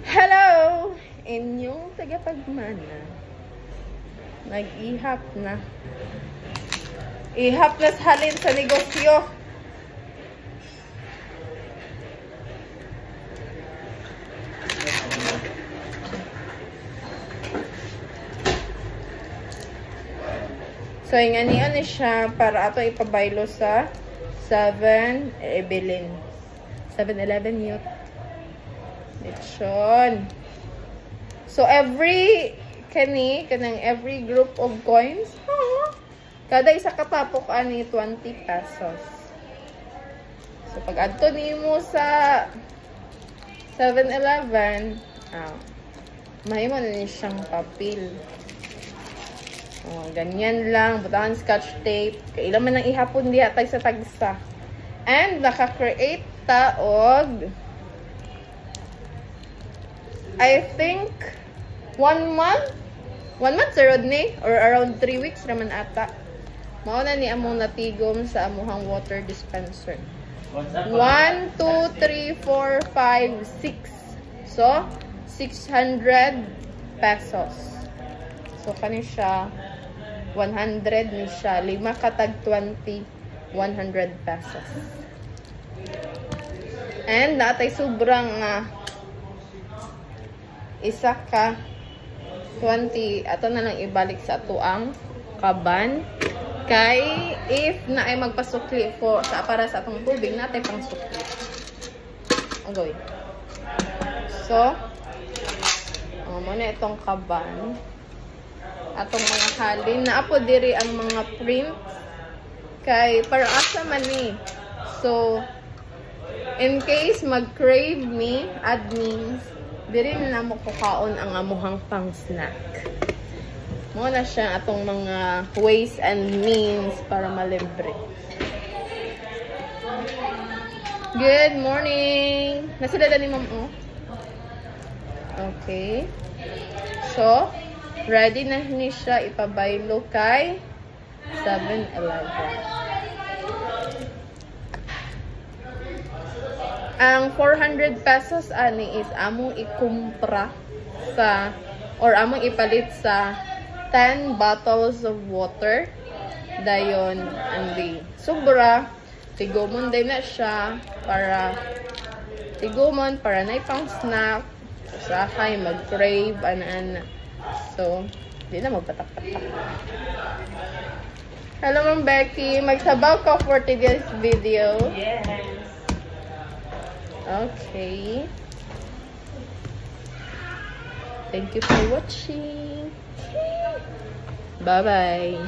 Hello! Inyong tagapagmana. Nag-ihap na. Ihap na sa halin sa negosyo. So, yung aniyan siya para ato ipabaylo sa 7-Eleven. 7-Eleven yun. Lechon. So, every group of coins, kada isa katapok ani 20 pesos. So, pag adto nimo sa 7-Eleven, mahimo na ni siyang papel. Ganyan lang. Butangan scotch tape. Kailan man nang ihapon diha tag sa tagsa. And naka-create ta og I think 1 month? 1 month sa Rodney? Or around 3 weeks naman ata. Mauna ni among natigom sa amuhang water dispenser. 1, 2, 3, 4, 5, 6. So, 600 pesos. So, kani siya 100 ni siya. 5 katag 20, 100 pesos. And natay sobrang isa ka 20. Ato na lang ibalik sa atuang kaban. Kay if na ay magpasukli para sa atong tubig, natay pang sukli. Ang gawin. So, muna itong kaban. Atong mga halin. Naapo diri ang mga print. Kay para asa man ni. So, in case mag-crave me, admins, diri na mo kukaon ang amuhang pang snack. Muna siya atong mga ways and means para malibre. Good morning! Nasidada ni ma'am, oh. Okay. So, ready na ni siya ipabaylo kay 7-Eleven. Ang 400 pesos ani is among ikumpra sa or among ipalit sa 10 bottles of water. Dayon andi sobra tigumon din na siya para tigumon para na ipang snack sa kay mag-crave ana. So, di na magpatak-patak. Hello, Ma'am Becky. Magsabaw ka for today's video. Yes. Okay. Thank you for watching. Bye-bye.